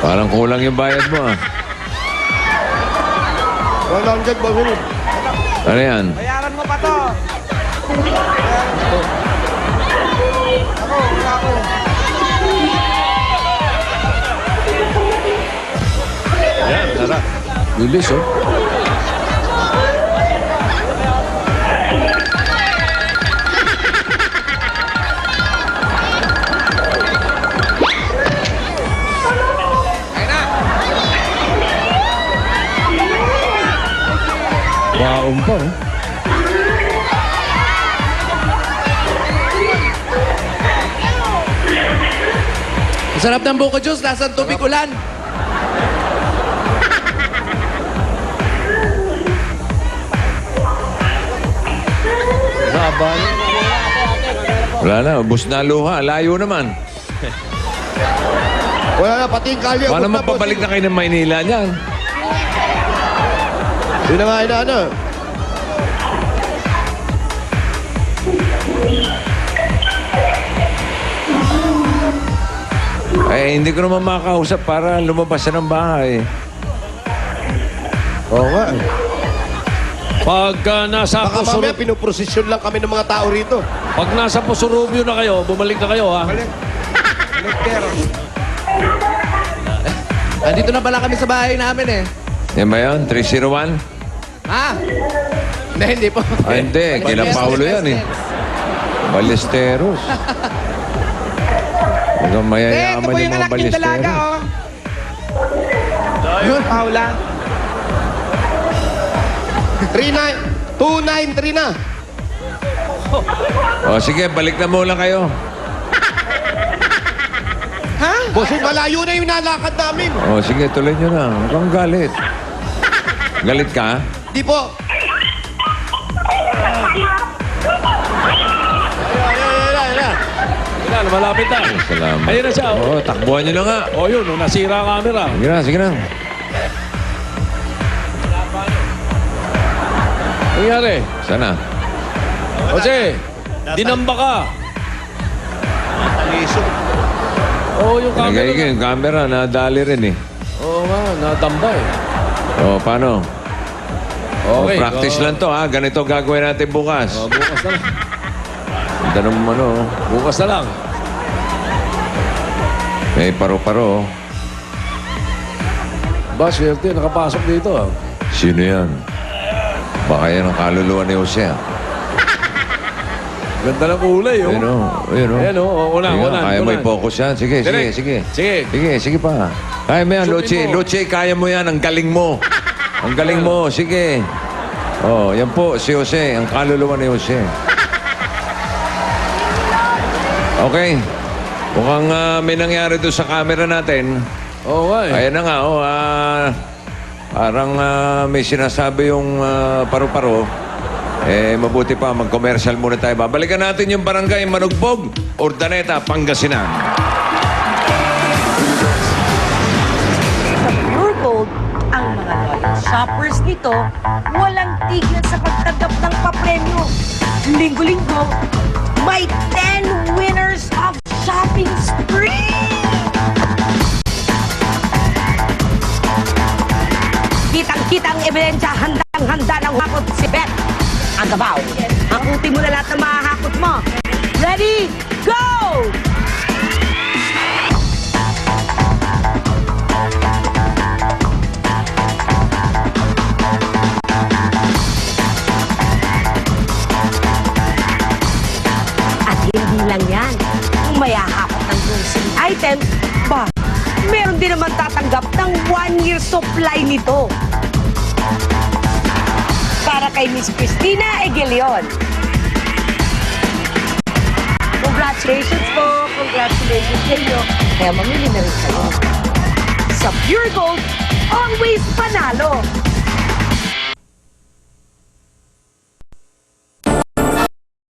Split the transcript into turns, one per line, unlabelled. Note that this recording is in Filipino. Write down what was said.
Parang kulang yung bayad mo, ah.
100, boss.
Ano yan?
Bayaran mo pa to. Ako, wala ako.
Yan, tara.
Bilis, oh. Baon pa, oh.
Ang sarap ng buko juice, lasang tubig ulan.
Saba.
Wala na, ubos na luha. Layo naman.
Wala na, pati yung kalye.
Paano mapabalik na kayo ng Maynila niyan?
Yun na nga, inaano.
Eh, hindi ko naman makausap para lumabas na ng bahay.
Oo nga.
Pagka nasa
Baka mamaya pinoprosesyon lang kami ng mga tao rito.
Pag nasa Pusurubio na kayo, bumalik na kayo, ha?
Andito na pala kami sa bahay namin eh.
Yan ba yun? 301?
Ha? Hindi po.
Ah, hindi. Kila Paulo yan, eh. Ballesteros. Hanggang
Eh, ito
mayayaman
po
yung
yung
mga
anak niyong dalaga,
Ballesteros.
oh. Yun, Paula.
293 na.
O, sige, balik na muna kayo.
Ha?
Boss, malayo na yung nalakad namin.
O, sige, tuloy nyo na. Huwag kang galit. Galit ka?
Di po.
Yan, malapit na.
Salamat.
Ayun na siya, oh.
Oo, takbuhan nyo na nga.
Oh, yun, oh, nasira ang camera.
Sige na, sige na.
Ano nangyari?
Sana.
Jose, dinamba ka. Oo, yung camera.
Nagay yung camera, nadali rin eh.
Oo nga, nadamba eh.
O, paano?
Okay.
Practice lang to, ha? Ganito gagawin natin bukas.
Oh, bukas na lang.
Tanong mo, ano?
Bukas na lang.
May paro-paro.
Ba, swerte, nakapasok dito, ah.
Sino yan? Baka yan ang kaluluwa ni Jose, ah.
Ganda ng kulay, oh.
Ayun, o. Ayun, o.
Ayan, oh. Unang,
Sige,
unang.
kaya mo i-focus yan. Sige, sige,
Direct.
sige.
Sige.
Sige, sige pa. Kaya mo yan,
Shootin
Luchi.
mo.
Luchi, kaya mo yan. Ang galing mo. Ang galing mo. Sige. Oh, yan po, si Jose. Ang kaluluwa ni Jose. Okay. Mukhang may nangyari doon sa camera natin.
Oo nga, eh.
Ayan na nga, oh. Parang may sinasabi yung paru-paro. Eh, mabuti pa, mag-commercial muna tayo. Babalikan natin yung barangay Manugbog, Urdaneta, Pangasinan.
Sa Pure Gold, ang mga loyal shoppers nito walang tigil sa pagtanggap ng papremyo. Linggo-linggo, may 10 winners of shopping spree! Kitang-kita ang ebidensya, handang-handa ng hakot si Beth. Ang gabaw, hakutin mo na lahat ng mahahakot mo. Ready, go! At hindi lang yan, kung may hahakot ng grocery item, ba, meron din naman tatanggap ng 1-year supply nito. Para kay Miss Cristina Egelion. Congratulations po! Congratulations sa inyo. Kaya mamili na rin kayo. Sa Pure Gold, always panalo!